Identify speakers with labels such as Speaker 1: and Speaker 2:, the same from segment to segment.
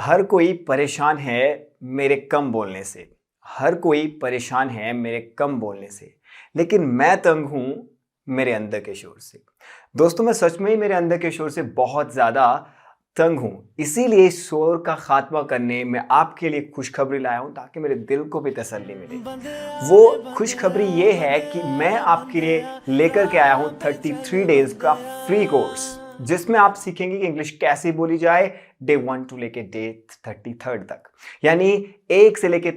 Speaker 1: हर कोई परेशान है मेरे कम बोलने से। हर कोई परेशान है मेरे कम बोलने से, लेकिन मैं तंग हूं मेरे अंदर के शोर से। दोस्तों, मैं सच में ही मेरे अंदर के शोर से बहुत ज्यादा तंग हूं। इसीलिए इस शोर का खात्मा करने मैं आपके लिए खुशखबरी लाया हूं, ताकि मेरे दिल को भी तसल्ली मिले। वो खुशखबरी ये है कि मैं आपके लिए लेकर के आया हूं 33 डेज का फ्री कोर्स, जिसमें आप सीखेंगे कि इंग्लिश कैसे बोली जाए डे 1 टू लेके डे 33 तक। यानी 1 से लेके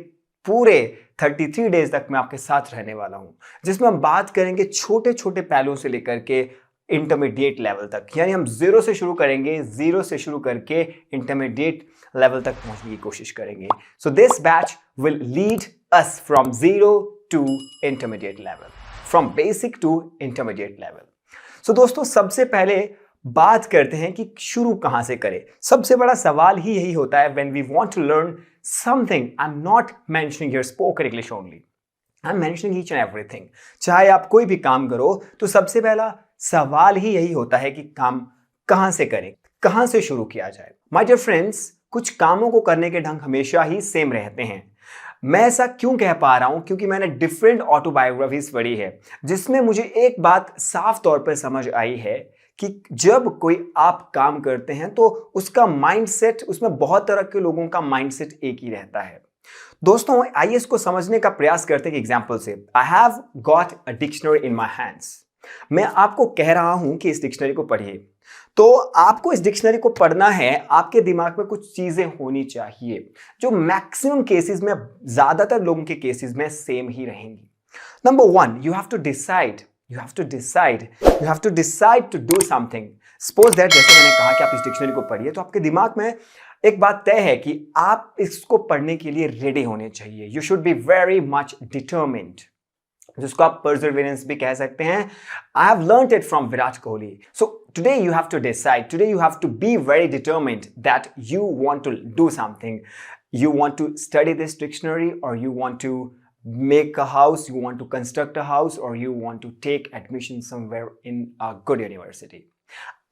Speaker 1: पूरे 33 डेज तक मैं आपके साथ रहने वाला हूं, जिसमें हम बात करेंगे छोटे छोटे पहलुओं से लेकर के इंटरमीडिएट लेवल तक। यानी हम जीरो से शुरू करेंगे, जीरो से शुरू करके इंटरमीडिएट लेवल तक पहुंचने की कोशिश करेंगे। So this batch will lead us from zero to intermediate level, from basic to intermediate level. So दोस्तों, सबसे पहले बात करते हैं कि शुरू कहां से करें। सबसे बड़ा सवाल ही यही होता है when we want to learn something. I am not mentioning here spoken English only, I am mentioning each and everything. चाहे आप कोई भी काम करो, तो सबसे पहला सवाल ही यही होता है कि काम कहां से करें, कहां से शुरू किया जाए। माय डियर फ्रेंड्स, कुछ कामों को करने के ढंग हमेशा ही सेम रहते हैं। मैं ऐसा क्यों कह पा रहा हूं? क्योंकि मैंने डिफरेंट ऑटोबायोग्राफीज पढ़ी है, जिसमें मुझे एक बात साफ तौर पर समझ आई है कि जब कोई आप काम करते हैं तो उसका माइंडसेट, उसमें बहुत तरह के लोगों का माइंडसेट एक ही रहता है। दोस्तों, आइए इसको समझने का प्रयास करते हैं एग्जांपल से। I have got a dictionary in my hands. मैं आपको कह रहा हूं कि इस डिक्शनरी को पढ़िए, तो आपको इस डिक्शनरी को पढ़ना है। आपके दिमाग में कुछ चीजें होनी चाहिए जो मैक्सिमम केसेस में, ज्यादातर लोगों के केसेस में सेम ही रहेंगी। Number 1, you have to decide to do something. Suppose that, जैसे मैंने कहा कि आप इस डिक्शनरी को पढ़िए, तो आपके दिमाग में एक बात तय है कि आप इसको पढ़ने के लिए रेडी होने चाहिए। You should be very much determined, जिसको आप perseverance भी कह सकते हैं। I have learned it from Virat Kohli. So today you have to decide. Today you have to be very determined that you want to do something. You want to study this dictionary, or you want to make a house, you want to construct a house, or you want to take admission somewhere in a good university.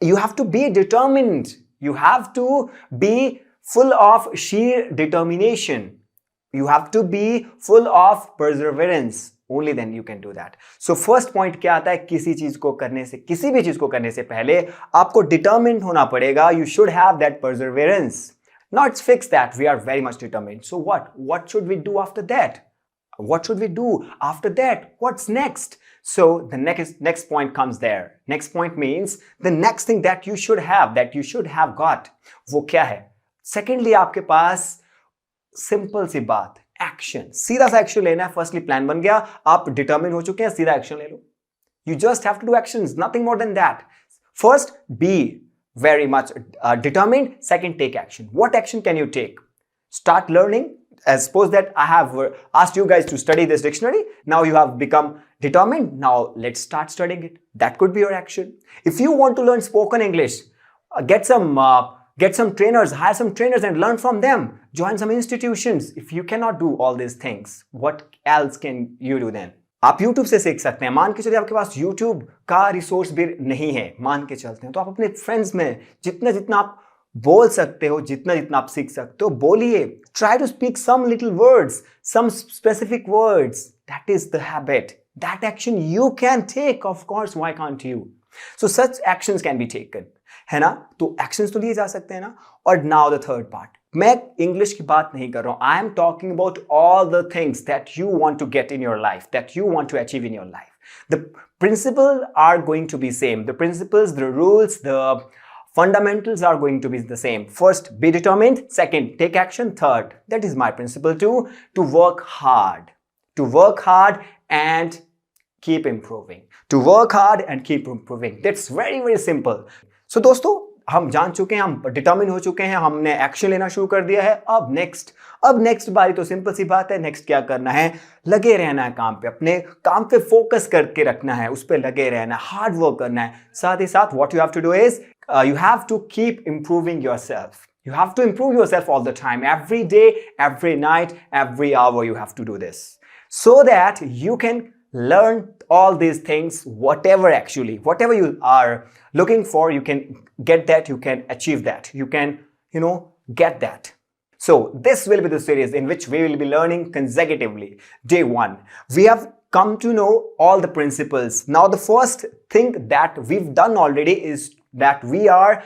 Speaker 1: You have to be determined. You have to be full of sheer determination. You have to be full of perseverance. Only then you can do that. So first point क्या आता है? किसी चीज को करने से, किसी भी चीज को करने से पहले आपको determined होना पड़ेगा. You should have that perseverance. Now it's fixed that we are very much determined. So what should we do after that? What should we do after that? What's next? So the next point comes there. Next point means the next thing that you should have got. वो क्या है? Secondly, आपके पास simple सी बात, action, सीधा सा action लेना है। Firstly plan बन गया, आप डिटरमिन हो चुके हैं, सीधा एक्शन ले लो। You just have to do actions, nothing more than that. First, be very much determined. Second, take action. What action can you take? Start learning. As suppose that I have asked you guys to study this dictionary. Now you have become determined. Now let's start studying it. That could be your action. If you want to learn spoken English, get some trainers, hire some trainers and learn from them. Join some institutions. If you cannot do all these things, what else can you do then? आप YouTube से सीख सकते हैं। मान के चलिए आपके पास YouTube का रिसोर्स भी नहीं है, मान के चलते हैं, तो आप अपने फ्रेंड्स में जितना जितना आप बोल सकते हो, जितना जितना आप सीख सकते हो, बोलिए। Try to speak some little words, some specific words. That is the habit, that action you can take, of course, why can't you? So such actions can be taken, है ना? तो एक्शंस तो लिए जा सकते हैं ना। और नाउ द थर्ड पार्ट, मैं इंग्लिश की बात नहीं कर रहा हूं। I am talking about all the things that you want to get in your life, that you want to achieve in your life. The principle are going to be same, the principles, the rules, the fundamentals are going to be the same. First, be determined. Second, take action. Third, that is my principle too, to work hard. To work hard and keep improving. To work hard and keep improving. That's very, very simple. So दोस्तों, हम जान चुके हैं, हम determine हो चुके हैं, हमने एक्शन लेना शुरू कर दिया है। अब नेक्स्ट बारी तो सिंपल सी बात है। नेक्स्ट क्या करना है? लगे रहना है काम पे, अपने काम पे फोकस करके रखना है, उस पे लगे रहना है, हार्ड वर्क करना है। साथ ही साथ what you have to do is you have to keep improving yourself. You have to improve yourself all the time, every day, every night, every hour. You have to do this so that you can learn all these things. Whatever you are looking for, you can get that, you can achieve that, you can get that. So this will be the series in which we will be learning consecutively. Day 1, we have come to know all the principles. Now the first thing that we've done already is that we are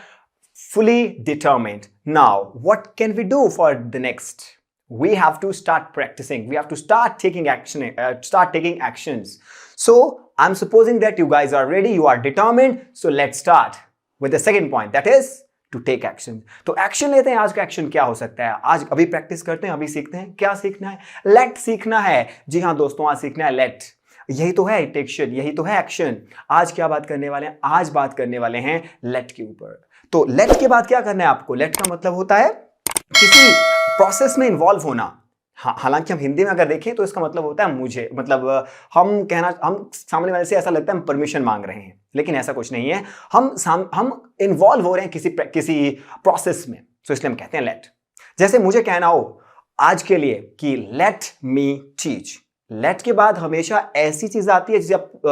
Speaker 1: fully determined. Now what can we do for the next? We have to start practicing. We have to start taking actions. So I'm supposing that you guys are ready, you are determined. So let's start with the second point, that is to take action. तो action लेते हैं. आज का action क्या हो सकता है? आज अभी प्रैक्टिस करते हैं, अभी सीखते हैं. क्या सीखना है? लेट सीखना है. जी हाँ दोस्तों, आज सीखना है लेट. यही तो है एक्शन, यही तो है एक्शन. आज क्या बात करने वाले हैं? आज बात करने वाले हैं लेट के ऊपर. तो लेट के बाद क्या करना है आपको? लेट का मतलब होता है किसी प्रोसेस में इन्वॉल्व होना. हाँ, हालांकि हम हिंदी में अगर देखें तो इसका मतलब होता है मुझे, मतलब हम सामने वाले से ऐसा लगता है हम परमिशन मांग रहे हैं, लेकिन ऐसा कुछ नहीं है. हम इन्वॉल्व हो रहे हैं किसी प्रोसेस में. तो इसलिए हम कहते हैं लेट. जैसे मुझे कहना हो आज के लिए कि लेट मी टीच. लेट के बाद हमेशा ऐसी चीज आती है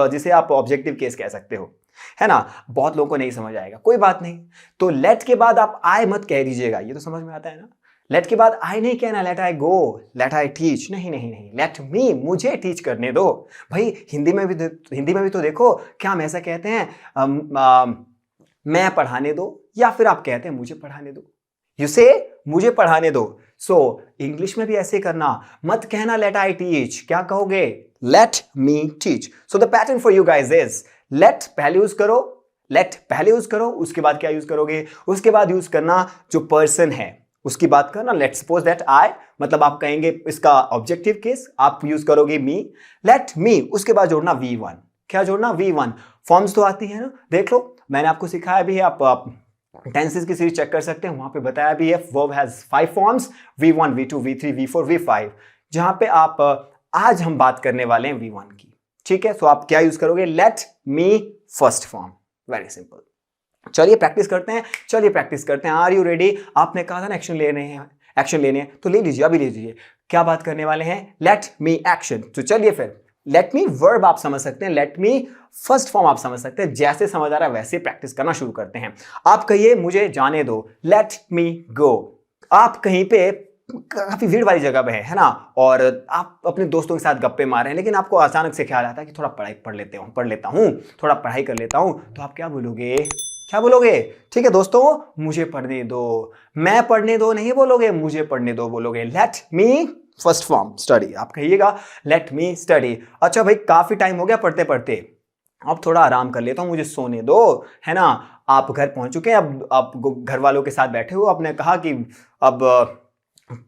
Speaker 1: जिसे आप ऑब्जेक्टिव केस कह सकते हो, है ना. बहुत लोगों को नहीं समझ आएगा, कोई बात नहीं. तो लेट के बाद आप आई मत कह दीजिएगा, ये तो समझ में आता है ना. लेट के बाद आई नहीं कहना, let I go, let I teach. नहीं नहीं नहीं, लेट मी, मुझे टीच करने दो. भाई हिंदी में भी तो देखो, क्या हम ऐसा कहते हैं मैं पढ़ाने दो, या फिर आप कहते हैं मुझे पढ़ाने दो. यू से मुझे पढ़ाने दो. सो इंग्लिश में भी ऐसे करना, मत कहना लेट आई टीच. क्या कहोगे? Let me teach. So the pattern for you guys is let पहले यूज करो, लेट पहले यूज करो, उसके बाद क्या यूज करोगे? उसके बाद यूज करना जो पर्सन है उसकी बात करना. लेट सपोज दैट आई, मतलब आप कहेंगे इसका ऑब्जेक्टिव केस, आप यूज करोगे मी. लेट मी, उसके बाद जोड़ना V1. क्या जोड़ना? V1. फॉर्म्स तो आती है ना, देख लो, मैंने आपको सिखाया भी है. आप टेंसेस की सीरीज चेक कर सकते हैं, वहां पे बताया भी है. Verb has 5 forms, V1, V2, V3, V4, V5, जहां पे आप आज हम बात करने वाले हैं V1 की. ठीक है, सो आप क्या यूज करोगे? Let me first form. Very simple. चलिए प्रैक्टिस करते हैं. Are you ready? आपने कहा था ना एक्शन लेने हैं, तो ले लीजिए, अभी ले लीजिए. क्या बात करने वाले हैं? Let me action. तो चलिए फिर, लेट मी वर्ब आप समझ सकते हैं, लेट मी फर्स्ट फॉर्म आप समझ सकते हैं. जैसे समझ आ रहा है वैसे प्रैक्टिस करना शुरू करते हैं. आप कहिए मुझे जाने दो, लेट मी गो. आप कहीं पे काफी भीड़ वाली जगह पे है ना, और आप अपने दोस्तों के साथ गप्पे मार रहे हैं, लेकिन आपको अचानक से ख्याल आता है कि थोड़ा पढ़ लेता हूं, थोड़ा पढ़ाई कर लेता हूं. तो आप क्या बोलोगे? ठीक है दोस्तों, मुझे पढ़ने दो. मैं पढ़ने दो नहीं बोलोगे, मुझे पढ़ने दो बोलोगे. Late me first form study. आप कहिएगा लेट मी स्टडी. अच्छा भाई, काफी टाइम हो गया पढ़ते पढ़ते, अब थोड़ा आराम कर लेता हूं, मुझे सोने दो, है ना. आप घर पहुंच चुके हैं, अब आप घर वालों के साथ बैठे हो, आपने कहा कि अब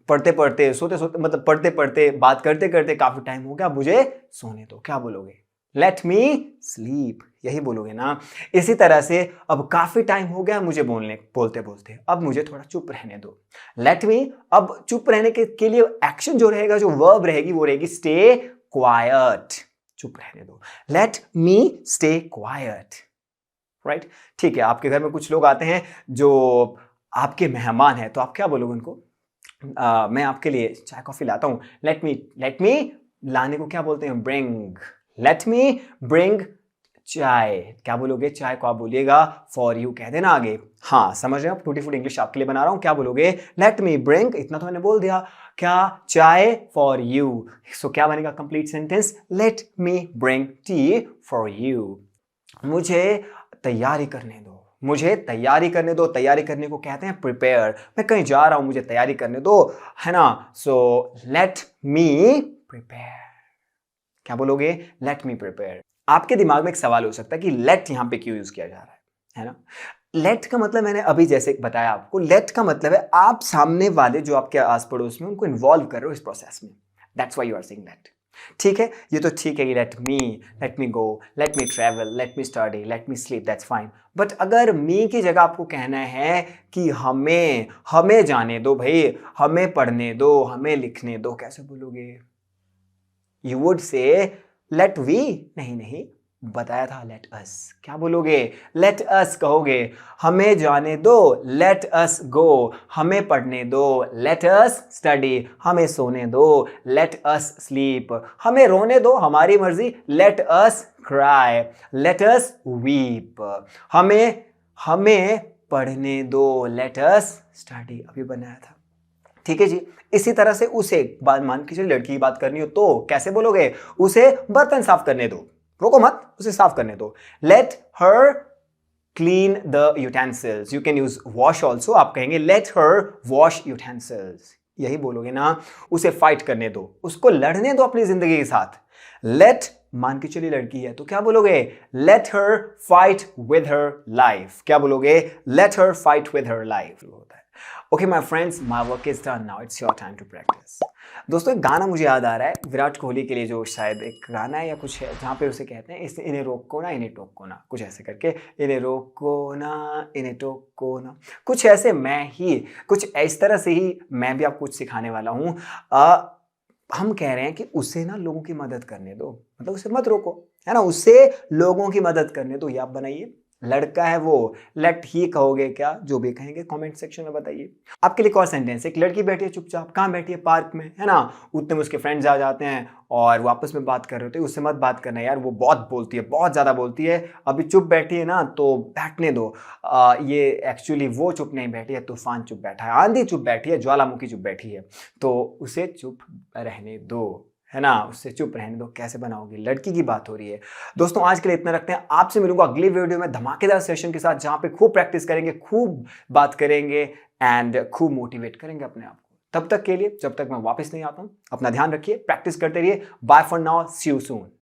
Speaker 1: पढ़ते पढ़ते सोते सोते, मतलब पढ़ते पढ़ते बात करते करते काफी टाइम हो गया, मुझे सोने दो. क्या बोलोगे? Late me sleep. यही बोलोगे ना. इसी तरह से अब काफी टाइम हो गया मुझे बोलते बोलते, अब मुझे थोड़ा चुप रहने दो. लेट मी, अब चुप रहने के लिए एक्शन जो रहेगा, जो वर्ब रहेगी, वो रहेगी स्टे क्वाइट. चुप रहने दो. Let me stay quiet. Right. ठीक है, आपके घर में कुछ लोग आते हैं जो आपके मेहमान हैं, तो आप क्या बोलोगे उनको? मैं आपके लिए चाय कॉफी लाता हूं. लेट मी लाने को क्या बोलते हैं? ब्रिंग. लेट मी ब्रिंग चाय. क्या बोलोगे? चाय को आप बोलिएगा फॉर यू, कह देना आगे. हाँ, समझ रहे हो, टूटी फूटी इंग्लिश आपके लिए बना रहा हूं. क्या बोलोगे? लेट मी ब्रिंग, इतना तो मैंने बोल दिया. क्या? चाय फॉर यू. सो क्या बनेगा complete sentence? Let me bring T for you. मुझे तैयारी करने दो. तैयारी करने को कहते हैं प्रिपेयर. मैं कहीं जा रहा हूं, मुझे तैयारी करने दो, है ना. So let me prepare. क्या बोलोगे? Let me prepare. आपके दिमाग में एक सवाल हो सकता है कि लेट यहां पे क्यों यूज किया जा रहा है ना. लेट का मतलब मैंने अभी जैसे बताया आपको, लेट का मतलब है आप सामने वाले जो आपके आस पड़ोस में, उनको इन्वॉल्व कर रहे हो इस प्रोसेस में. That's why you are saying let. ठीक है, ये तो ठीक है कि let me go, let me travel, let me study, let me sleep, that's fine. But अगर मी की जगह आपको कहना है कि हमें जाने दो भाई, हमें पढ़ने दो, हमें लिखने दो, कैसे बोलोगे? You would say let we. नहीं, बताया था लेट अस. क्या बोलोगे? लेट अस कहोगे. हमें जाने दो, लेट अस गो. हमें पढ़ने दो, लेट अस स्टडी. हमें सोने दो, लेट अस स्लीप. हमें रोने दो, हमारी मर्जी, let us cry, let us weep. हमें पढ़ने दो, लेट अस स्टडी. अभी बनाया था. ठीक है जी। इसी तरह से उसे मान के चलिए लड़की की बात करनी हो तो कैसे बोलोगे? उसे बर्तन साफ करने दो, रोको मत, उसे साफ करने दो। Let her clean the utensils. You can use wash also, आप कहेंगे लेट हर वॉश यूटेंसिल्स, यही बोलोगे ना। उसे फाइट करने दो, उसको लड़ने दो अपनी जिंदगी के साथ। लेट, मान के चलिए लड़की है तो क्या बोलोगे? Let her fight with her life. क्या बोलोगे? Let her fight with her life होता है। Okay my friends, my work is done, now it's your time to practice. दोस्तों एक गाना मुझे याद आ रहा है विराट कोहली के लिए, जो शायद एक गाना है या कुछ है जहाँ पे उसे कहते हैं इन्हें रोको ना इन्हें टोको ना, कुछ ऐसे करके, इन्हें रोको ना इन्हें टोको ना, कुछ ऐसे। मैं ही कुछ इस तरह से ही मैं भी आपको कुछ सिखाने वाला हूँ। हम कह रहे हैं कि उसे ना लोगों की मदद करने दो, मतलब उसे मत रोको, है ना, उससे लोगों की मदद करने दो। ये आप बनाइए, लड़का है वो, लेट ही कहोगे क्या? जो भी कहेंगे कमेंट सेक्शन में बताइए। आपके लिए एक और सेंटेंस, एक लड़की बैठी है चुपचाप, कहाँ बैठी है? पार्क में, है ना। उतने में उसके फ्रेंड्स आ जाते हैं और वो आपस में बात कर रहे होते हैं। उससे मत बात करना यार, वो बहुत बोलती है, बहुत ज़्यादा बोलती है। अभी चुप बैठी है ना तो बैठने दो। ये एक्चुअली वो चुप नहीं बैठी है, तूफान चुप बैठा है, आंधी चुप बैठी है, ज्वालामुखी चुप बैठी है, तो उसे चुप रहने दो, है ना, उससे चुप रहने दो। कैसे बनाओगे? लड़की की बात हो रही है। दोस्तों आज के लिए इतना रखते हैं, आपसे मिलूंगा अगली वीडियो में धमाकेदार सेशन के साथ, जहां पे खूब प्रैक्टिस करेंगे, खूब बात करेंगे एंड खूब मोटिवेट करेंगे अपने आप को। तब तक के लिए, जब तक मैं वापस नहीं आता हूं, अपना ध्यान रखिए, प्रैक्टिस करते रहिए। Bye for now, see you soon.